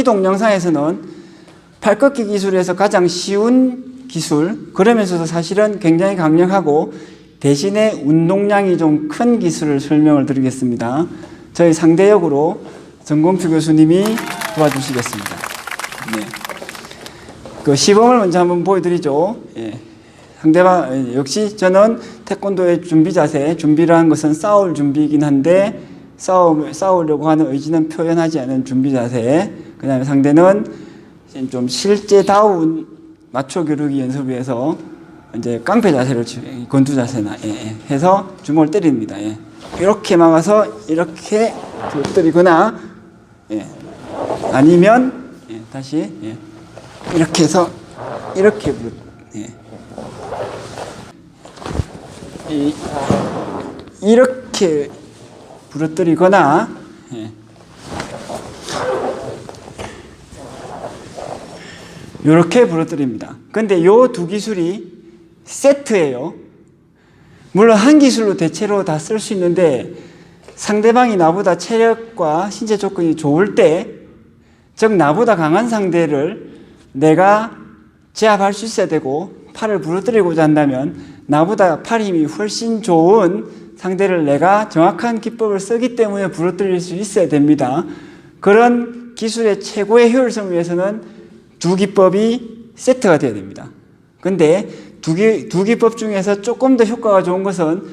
동영상에서는 팔꺾기 기술에서 가장 쉬운 기술, 그러면서도 사실은 굉장히 강력하고 대신에 운동량이 좀 큰 기술을 설명을 드리겠습니다. 저희 상대역으로 정공표 교수님이 도와주시겠습니다. 네. 그 시범을 먼저 한번 보여드리죠. 예. 상대방, 역시 저는 태권도의 준비 자세, 준비라는 것은 싸울 준비이긴 한데 싸우려고 하는 의지는 표현하지 않은 준비 자세. 그 다음에 상대는 좀 실제다운 마초 겨루기 연습을 위해서 이제 깡패 자세를 권투 자세나 해서 주먹을 때립니다. 이렇게 막아서 이렇게 부러뜨리거나 아니면 다시 이렇게 해서 이렇게 이렇게 부러뜨리거나 이렇게 부러뜨립니다. 근데 요 두 기술이 세트예요. 물론 한 기술로 대체로 다 쓸 수 있는데 상대방이 나보다 체력과 신체 조건이 좋을 때, 즉 나보다 강한 상대를 내가 제압할 수 있어야 되고 팔을 부러뜨리고자 한다면 나보다 팔 힘이 훨씬 좋은 상대를 내가 정확한 기법을 쓰기 때문에 부러뜨릴 수 있어야 됩니다. 그런 기술의 최고의 효율성을 위해서는 두 기법이 세트가 되어야 됩니다. 근데 두 기법 중에서 조금 더 효과가 좋은 것은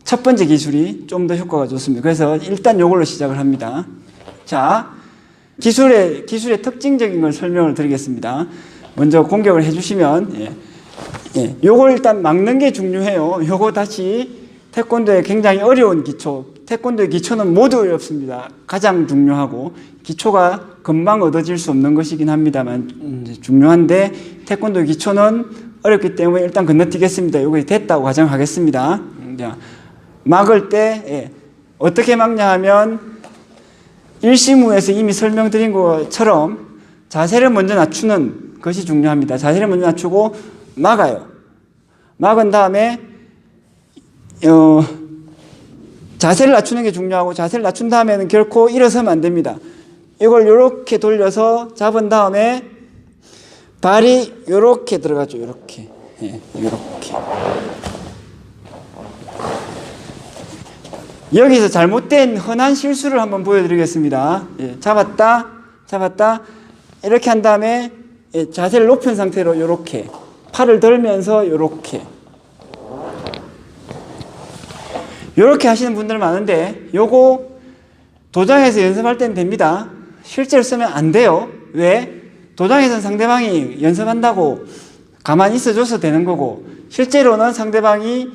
첫 번째 기술이 좀 더 효과가 좋습니다. 그래서 일단 이걸로 시작을 합니다. 자, 기술의 특징적인 걸 설명을 드리겠습니다. 먼저 공격을 해주시면, 요걸 일단 막는 게 중요해요. 요거 다시 태권도의 굉장히 어려운 기초, 태권도의 기초는 모두 어렵습니다. 가장 중요하고, 기초가 금방 얻어질 수 없는 것이긴 합니다만 중요한데 태권도의 기초는 어렵기 때문에 일단 건너뛰겠습니다. 요거 됐다고 가정하겠습니다. 막을 때 어떻게 막냐 하면 일시무에서 이미 설명드린 것처럼 자세를 먼저 낮추는 것이 중요합니다. 자세를 먼저 낮추고 막아요. 막은 다음에 자세를 낮추는 게 중요하고, 자세를 낮춘 다음에는 결코 일어서면 안 됩니다. 이걸 이렇게 돌려서 잡은 다음에 발이 이렇게 들어가죠. 이렇게. 이렇게. 여기서 잘못된 흔한 실수를 한번 보여드리겠습니다. 잡았다. 이렇게 한 다음에 자세를 높인 상태로 이렇게. 팔을 들면서 이렇게. 이렇게 하시는 분들 많은데 요거 도장에서 연습할 때는 됩니다. 실제로 쓰면 안 돼요. 왜? 도장에서는 상대방이 연습한다고 가만히 있어줘서 되는 거고, 실제로는 상대방이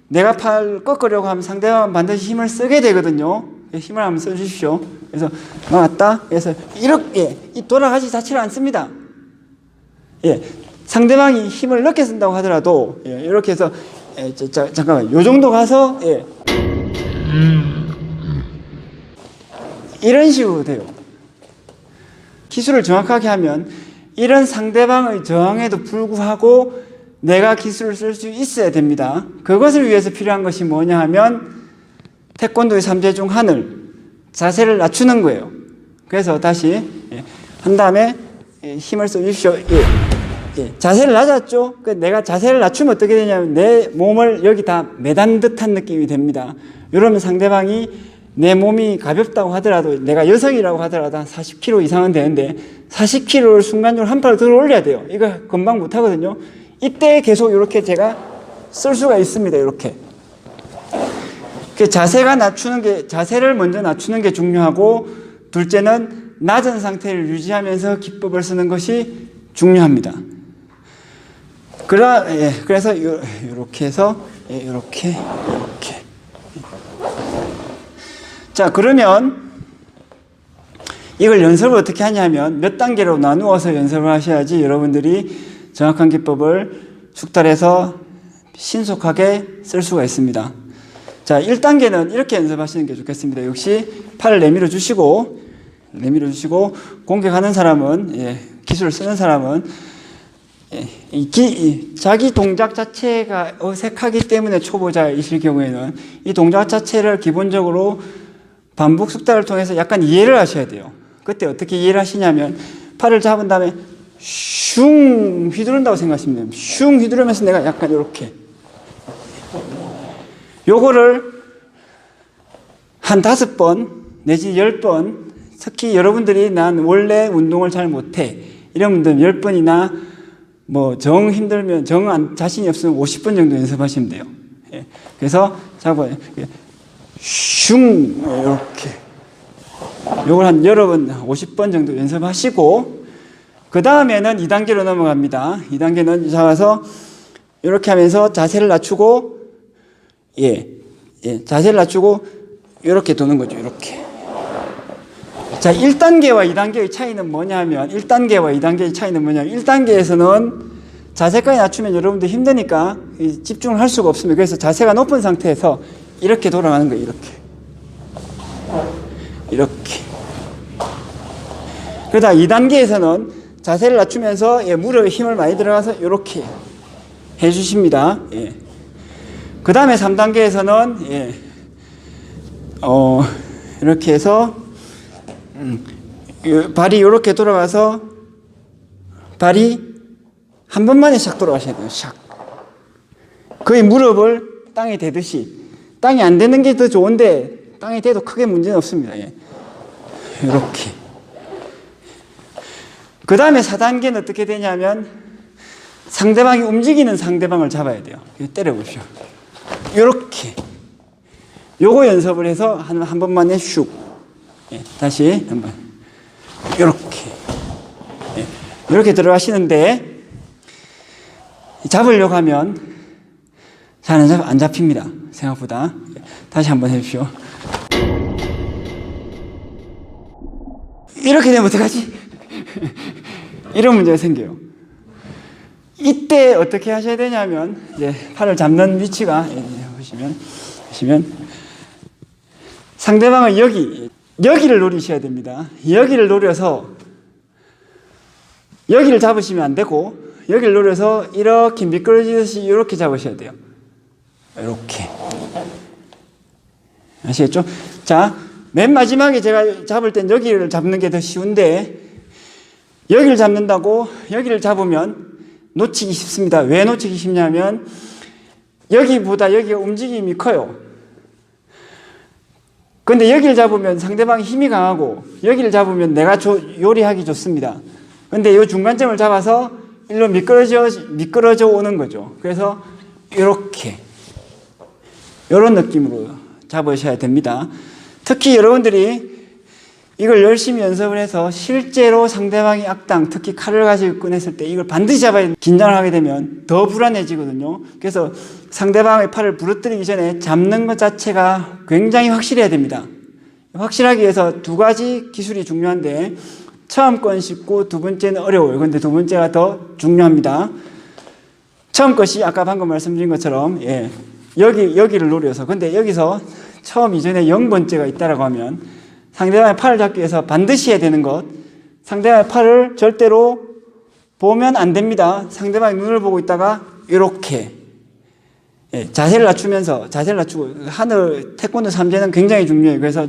내가 팔 꺾으려고 하면 상대방은 반드시 힘을 쓰게 되거든요. 힘을 한번 써주십시오. 그래서 막았다. 그래서 이렇게 돌아가지 자체를 안 씁니다. 상대방이 힘을 늦게 쓴다고 하더라도 이렇게 해서 잠깐만 요 정도 가서 이런 식으로 돼요. 기술을 정확하게 하면 이런 상대방의 저항에도 불구하고 내가 기술을 쓸 수 있어야 됩니다. 그것을 위해서 필요한 것이 뭐냐 하면 태권도의 3재 중 하늘, 자세를 낮추는 거예요. 그래서 다시 한 다음에 힘을 써주십시오. 자세를 낮았죠? 내가 자세를 낮추면 어떻게 되냐면 내 몸을 여기 다 매단 듯한 느낌이 됩니다. 이러면 상대방이 내 몸이 가볍다고 하더라도, 내가 여성이라고 하더라도 한 40kg 이상은 되는데 40kg를 순간적으로 한 팔을 들어 올려야 돼요. 이거 금방 못 하거든요. 이때 계속 이렇게 제가 쓸 수가 있습니다. 이렇게. 자세를 먼저 낮추는 게 중요하고, 둘째는 낮은 상태를 유지하면서 기법을 쓰는 것이 중요합니다. 그래서 이렇게 해서 이렇게. 자, 그러면 이걸 연습을 어떻게 하냐면 몇 단계로 나누어서 연습을 하셔야지 여러분들이 정확한 기법을 숙달해서 신속하게 쓸 수가 있습니다. 자, 1단계는 이렇게 연습하시는 게 좋겠습니다. 역시 팔을 내밀어 주시고 공격하는 사람은, 기술을 쓰는 사람은 자기 동작 자체가 어색하기 때문에 초보자이실 경우에는 이 동작 자체를 기본적으로 반복 숙달을 통해서 약간 이해를 하셔야 돼요. 그때 어떻게 이해를 하시냐면 팔을 잡은 다음에 슝 휘두른다고 생각하시면 됩니다. 슝 휘두르면서 내가 약간 이렇게 요거를 한 5번 내지 10번, 특히 여러분들이 난 원래 운동을 잘 못해 이런 분들은 10번이나 뭐 정 힘들면 자신이 없으면 50번 정도 연습하시면 돼요. 예. 그래서 잡아요. 슝 이렇게 요걸 한 여러 번 50번 정도 연습하시고 그 다음에는 2단계로 넘어갑니다. 2단계는 잡아서 이렇게 하면서 자세를 낮추고 자세를 낮추고 이렇게 도는 거죠. 이렇게. 자, 1단계와 2단계의 차이는 뭐냐면 1단계와 2단계의 차이는 뭐냐면 1단계에서는 자세까지 낮추면 여러분들 힘드니까 집중을 할 수가 없습니다. 그래서 자세가 높은 상태에서 이렇게 돌아가는 거예요. 이렇게. 그러다 2단계에서는 자세를 낮추면서 무릎에 힘을 많이 들어가서 이렇게 해주십니다. 그 다음에 3단계에서는 이렇게 해서 발이 이렇게 돌아가서 발이 한 번만에 샥 돌아가셔야 돼요. 샥. 거의 무릎을 땅에 대듯이. 땅이 안 되는 게 더 좋은데 땅에 대도 크게 문제는 없습니다. 이렇게. 그 다음에 4단계는 어떻게 되냐면 상대방이 움직이는 상대방을 잡아야 돼요. 때려보십시오. 이렇게. 요거 연습을 해서 한 번만에 슉. 다시 한번. 이렇게. 이렇게 들어가시는데 잡으려고 하면 잘 안 잡힙니다. 생각보다. 다시 한번 해주십시오. 이렇게 되면 어떡하지? 이런 문제가 생겨요. 이때 어떻게 하셔야 되냐면 이제 팔을 잡는 위치가 보시면 상대방은 여기를 노리셔야 됩니다. 여기를 노려서 여기를 잡으시면 안 되고 여기를 노려서 이렇게 미끄러지듯이 이렇게 잡으셔야 돼요. 이렇게. 아시겠죠? 자, 맨 마지막에 제가 잡을 땐 여기를 잡는 게 더 쉬운데 여기를 잡는다고 여기를 잡으면 놓치기 쉽습니다. 왜 놓치기 쉽냐면 여기보다 여기가 움직임이 커요. 근데 여기를 잡으면 상대방이 힘이 강하고 여기를 잡으면 내가 요리하기 좋습니다. 근데 이 중간점을 잡아서 일로 미끄러져 오는 거죠. 그래서 이렇게 이런 느낌으로 잡으셔야 됩니다. 특히 여러분들이 이걸 열심히 연습을 해서 실제로 상대방이 악당, 특히 칼을 가지고 꺼냈을 때 이걸 반드시 잡아야 돼요. 긴장을 하게 되면 더 불안해지거든요. 그래서 상대방의 팔을 부러뜨리기 전에 잡는 것 자체가 굉장히 확실해야 됩니다. 확실하기 위해서 2가지 기술이 중요한데 처음 건 쉽고 두 번째는 어려워요. 그런데 두 번째가 더 중요합니다. 처음 것이 아까 방금 말씀드린 것처럼 여기를 노려서 근데 여기서 처음 이전에 0번째가 있다라고 하면 상대방의 팔을 잡기 위해서 반드시 해야 되는 것 상대방의 팔을 절대로 보면 안 됩니다. 상대방의 눈을 보고 있다가 이렇게 자세를 낮추고 태권도 3제는 굉장히 중요해요. 그래서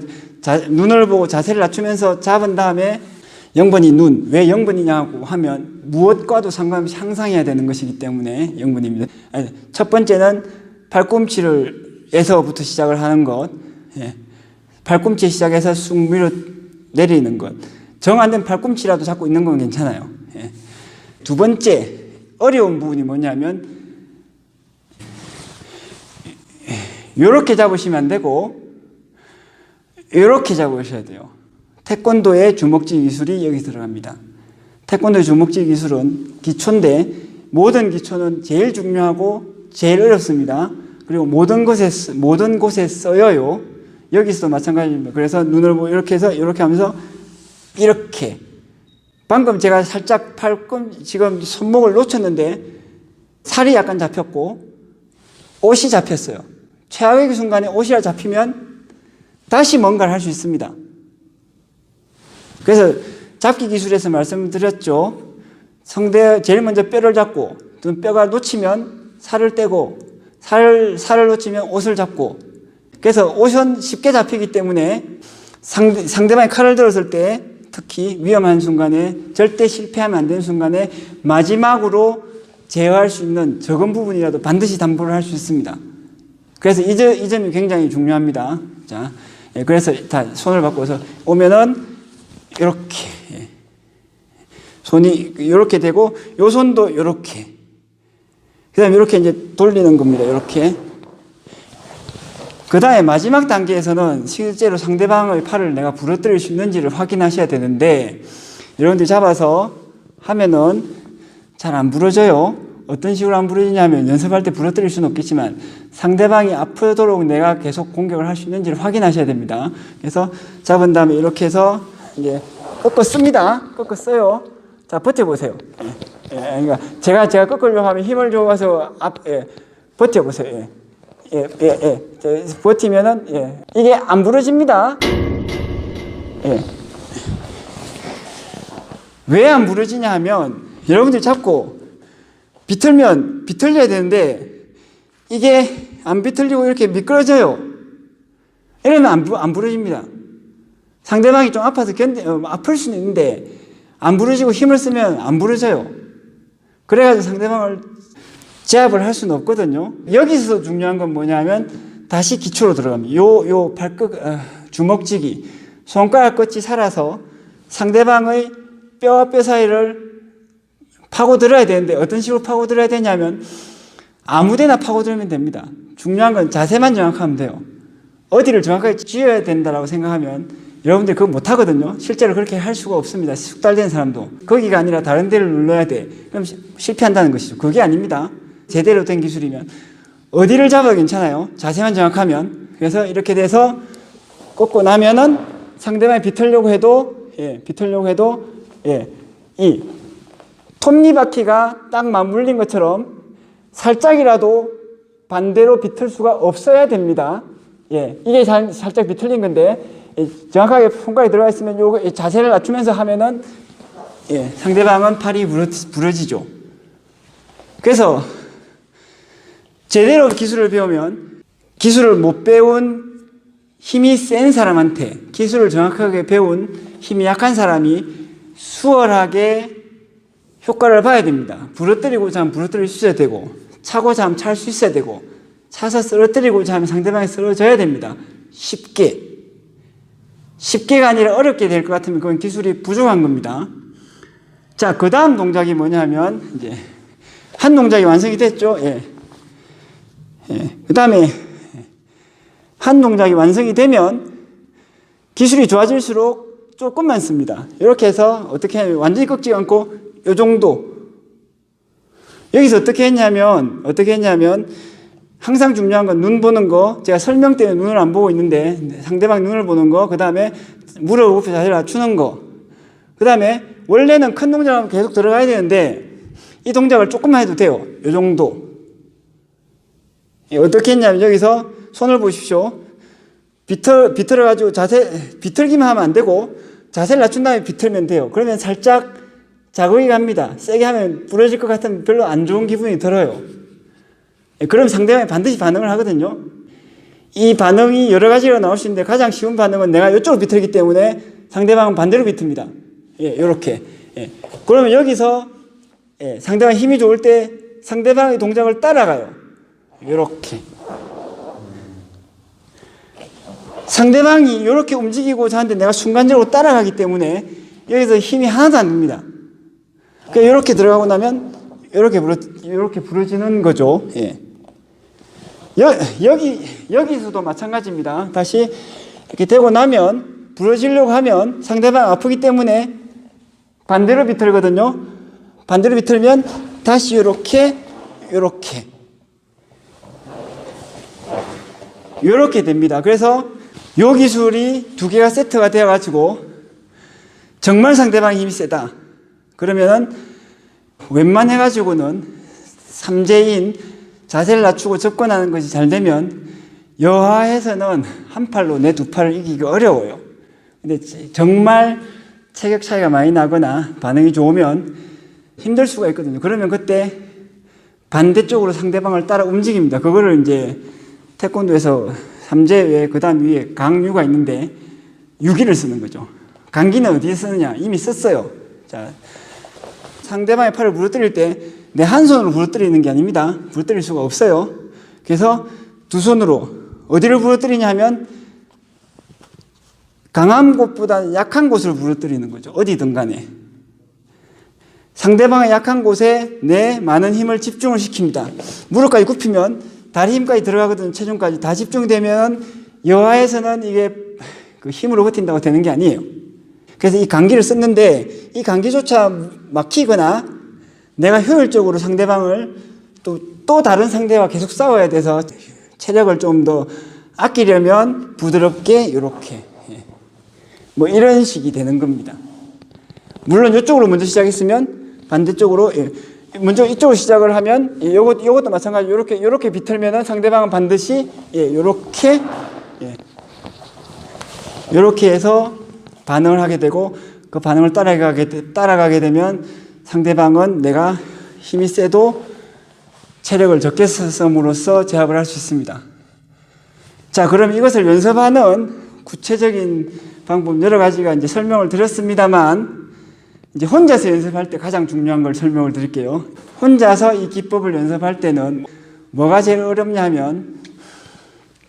눈을 보고 자세를 낮추면서 잡은 다음에 0번이 눈. 왜 0번이냐고 하면 무엇과도 상관없이 항상 해야 되는 것이기 때문에 0번입니다. 첫 번째는 팔꿈치에서부터 시작을 하는 것. 팔꿈치 시작해서 쑥 밀어 내리는 것. 정 안 된 팔꿈치라도 잡고 있는 건 괜찮아요. 두 번째 어려운 부분이 뭐냐면 이렇게 잡으시면 안 되고 이렇게 잡으셔야 돼요. 태권도의 주먹질 기술이 여기 들어갑니다. 태권도의 주먹질 기술은 기초인데 모든 기초는 제일 중요하고 제일 어렵습니다. 그리고 모든 곳에 써요. 여기서도 마찬가지입니다. 그래서 눈을 보고 이렇게 해서 이렇게 하면서 이렇게 방금 제가 살짝 지금 손목을 놓쳤는데 살이 약간 잡혔고 옷이 잡혔어요. 최악의 순간에 옷이 잡히면 다시 뭔가를 할 수 있습니다. 그래서 잡기 기술에서 말씀드렸죠. 제일 먼저 뼈를 잡고 뼈가 놓치면 살을 떼고 살을 놓치면 옷을 잡고 그래서 옷은 쉽게 잡히기 때문에 상대방이 칼을 들었을 때 특히 위험한 순간에 절대 실패하면 안 되는 순간에 마지막으로 제어할 수 있는 적은 부분이라도 반드시 담보를 할 수 있습니다. 그래서 이 점이 굉장히 중요합니다. 자, 그래서 다 손을 바꿔서 오면은 이렇게 손이 이렇게 되고 요 손도 이렇게 그다음에 이렇게 이제 돌리는 겁니다. 이렇게. 그 다음에 마지막 단계에서는 실제로 상대방의 팔을 내가 부러뜨릴 수 있는지를 확인하셔야 되는데 여러분들 잡아서 하면은 잘 안 부러져요. 어떤 식으로 안 부러지냐면 연습할 때 부러뜨릴 수는 없겠지만 상대방이 아프도록 내가 계속 공격을 할 수 있는지를 확인하셔야 됩니다. 그래서 잡은 다음에 이렇게 해서 이제 꺾어 씁니다. 꺾어 써요. 자, 버텨보세요. 그러니까 제가 꺾으려고 하면 힘을 줘서 버텨보세요. 버티면은, 이게 안 부러집니다. 왜 안 부러지냐 하면, 여러분들 잡고 비틀려야 되는데, 이게 안 비틀리고 이렇게 미끄러져요. 이러면 안 부러집니다. 상대방이 좀 아파서 아플 수는 있는데, 안 부러지고 힘을 쓰면 안 부러져요. 그래가지고 상대방을 제압을 할 수는 없거든요. 여기서 중요한 건 뭐냐면 다시 기초로 들어갑니다. 요 발끝 주먹쥐기 손가락 끝이 살아서 상대방의 뼈와 뼈 사이를 파고들어야 되는데 어떤 식으로 파고들어야 되냐면 아무데나 파고들면 됩니다. 중요한 건 자세만 정확하면 돼요. 어디를 정확하게 쥐어야 된다라고 생각하면 여러분들 그거 못하거든요. 실제로 그렇게 할 수가 없습니다. 숙달된 사람도. 거기가 아니라 다른 데를 눌러야 돼. 그럼 실패한다는 것이죠. 그게 아닙니다. 제대로 된 기술이면 어디를 잡아도 괜찮아요. 자세만 정확하면. 그래서 이렇게 돼서 꺾고 나면은 상대방이 비틀려고 해도 이 톱니바퀴가 딱 맞물린 것처럼 살짝이라도 반대로 비틀 수가 없어야 됩니다. 이게 살짝 비틀린 건데 정확하게 손가락이 들어가 있으면 요거 자세를 낮추면서 하면은 상대방은 팔이 부러지죠. 그래서 제대로 기술을 배우면 기술을 못 배운 힘이 센 사람한테 기술을 정확하게 배운 힘이 약한 사람이 수월하게 효과를 봐야 됩니다. 부러뜨리고자 하면 부러뜨릴 수 있어야 되고 차고자 하면 찰 수 있어야 되고 차서 쓰러뜨리고자 하면 상대방이 쓰러져야 됩니다. 쉽게가 아니라 어렵게 될 것 같으면 그건 기술이 부족한 겁니다. 자, 그 다음 동작이 뭐냐면 이제 한 동작이 완성이 됐죠. 그 다음에 한 동작이 완성이 되면 기술이 좋아질수록 조금만 씁니다. 이렇게 해서 어떻게 하냐면 완전히 꺾지 않고 요 정도. 여기서 어떻게 했냐면 항상 중요한 건 눈 보는 거. 제가 설명 때문에 눈을 안 보고 있는데 상대방 눈을 보는 거. 그 다음에 무릎을 굽혀 자세를 낮추는 거. 그 다음에 원래는 큰 동작은 계속 들어가야 되는데 이 동작을 조금만 해도 돼요. 요 정도. 어떻게 했냐면 여기서 손을 보십시오. 비틀어가지고 비틀기만 하면 안 되고 자세를 낮춘 다음에 비틀면 돼요. 그러면 살짝 자극이 갑니다. 세게 하면 부러질 것 같으면 별로 안 좋은 기분이 들어요. 그럼 상대방이 반드시 반응을 하거든요. 이 반응이 여러 가지로 나올 수 있는데 가장 쉬운 반응은 내가 이쪽으로 비틀기 때문에 상대방은 반대로 비틉니다. 요렇게. 그러면 여기서 상대방이 힘이 좋을 때 상대방의 동작을 따라가요. 요렇게. 상대방이 이렇게 움직이고자 하는데 내가 순간적으로 따라가기 때문에 여기서 힘이 하나도 안 듭니다. 그러니까 이렇게 들어가고 나면 이렇게 부러지는 거죠. 여기서도 마찬가지입니다. 다시 이렇게 되고 나면 부러지려고 하면 상대방 아프기 때문에 반대로 비틀거든요. 반대로 비틀면 다시 이렇게 됩니다. 그래서 요 기술이 두 개가 세트가 되어가지고 정말 상대방이 힘이 세다. 그러면은 웬만해가지고는 삼재인 자세를 낮추고 접근하는 것이 잘 되면 여하에서는 한 팔로 내 두 팔을 이기기 어려워요. 근데 정말 체격 차이가 많이 나거나 반응이 좋으면 힘들 수가 있거든요. 그러면 그때 반대쪽으로 상대방을 따라 움직입니다. 그거를 이제 태권도에서 삼재 외에 그 다음 위에 강유가 있는데 유기를 쓰는 거죠. 감기는 어디에 쓰느냐? 이미 썼어요. 자, 상대방의 팔을 부러뜨릴 때 내 한 손으로 부러뜨리는 게 아닙니다. 부러뜨릴 수가 없어요. 그래서 두 손으로 어디를 부러뜨리냐 하면 강한 곳보다 약한 곳을 부러뜨리는 거죠. 어디든 간에. 상대방의 약한 곳에 내 많은 힘을 집중을 시킵니다. 무릎까지 굽히면 다리 힘까지 들어가거든요. 체중까지 다 집중되면 여하에서는 이게 그 힘으로 버틴다고 되는 게 아니에요. 그래서 이 감기를 썼는데 이 감기조차 막히거나 내가 효율적으로 상대방을 또 다른 상대와 계속 싸워야 돼서 체력을 좀 더 아끼려면 부드럽게 이렇게 뭐 이런 식이 되는 겁니다. 물론 이쪽으로 먼저 시작했으면 반대쪽으로 먼저 이쪽으로 시작을 하면 요것도 마찬가지로 이렇게 비틀면은 상대방은 반드시 이렇게 해서 반응을 하게 되고 그 반응을 따라가게 되면 상대방은 내가 힘이 세도 체력을 적게 썼음으로써 제압을 할 수 있습니다. 자, 그럼 이것을 연습하는 구체적인 방법 여러 가지가 이제 설명을 드렸습니다만 이제 혼자서 연습할 때 가장 중요한 걸 설명을 드릴게요. 혼자서 이 기법을 연습할 때는 뭐가 제일 어렵냐 하면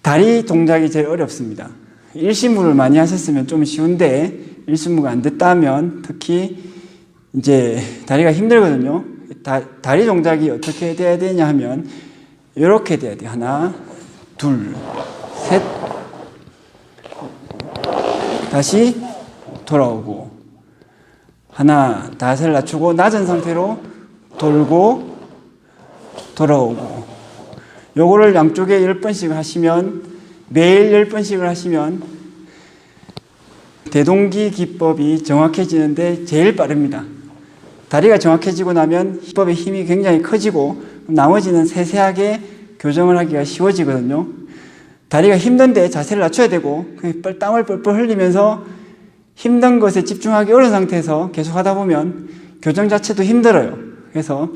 다리 동작이 제일 어렵습니다. 일신무를 많이 하셨으면 좀 쉬운데 일신무가 안 됐다 하면 특히 이제 다리가 힘들거든요. 다리 동작이 어떻게 돼야 되냐 하면 이렇게 돼야 돼요. 하나, 둘, 셋. 다시 돌아오고 하나, 닷을 낮추고 낮은 상태로 돌고 돌아오고 요거를 양쪽에 10번씩 하시면 매일 10번씩을 하시면 대동기 기법이 정확해지는데 제일 빠릅니다. 다리가 정확해지고 나면 기법의 힘이 굉장히 커지고 나머지는 세세하게 교정을 하기가 쉬워지거든요. 다리가 힘든데 자세를 낮춰야 되고 땀을 뻘뻘 흘리면서 힘든 것에 집중하기 어려운 상태에서 계속 하다 보면 교정 자체도 힘들어요. 그래서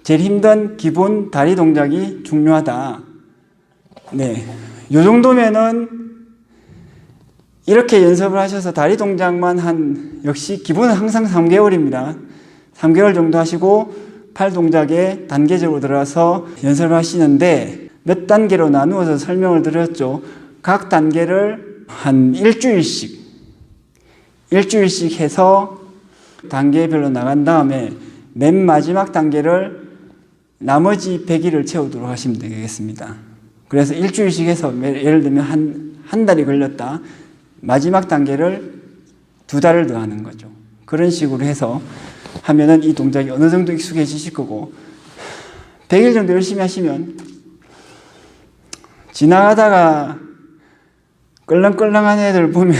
제일 힘든 기본 다리 동작이 중요하다. 네, 요 정도면은 이렇게 연습을 하셔서 다리 동작만 역시 기본은 항상 3개월입니다. 3개월 정도 하시고 팔 동작에 단계적으로 들어가서 연습을 하시는데 몇 단계로 나누어서 설명을 드렸죠. 각 단계를 한 일주일씩 해서 단계별로 나간 다음에 맨 마지막 단계를 나머지 100일을 채우도록 하시면 되겠습니다. 그래서 일주일씩 해서 예를 들면 한 달이 걸렸다. 마지막 단계를 2달을 더 하는 거죠. 그런 식으로 해서 하면은 이 동작이 어느 정도 익숙해지실 거고 100일 정도 열심히 하시면 지나가다가 껄렁껄렁한 애들 보면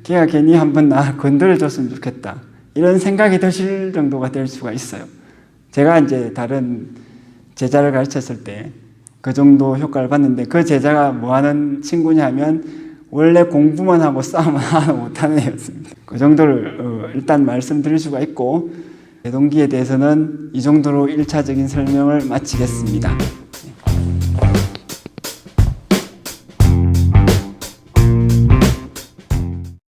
걔가 괜히 한번 나 건드려줬으면 좋겠다 이런 생각이 드실 정도가 될 수가 있어요. 제가 이제 다른 제자를 가르쳤을 때 그 정도 효과를 봤는데 그 제자가 뭐 하는 친구냐 하면 원래 공부만 하고 싸움은 하나 못하는 애였습니다. 그 정도를 일단 말씀드릴 수가 있고 대동기에 대해서는 이 정도로 1차적인 설명을 마치겠습니다.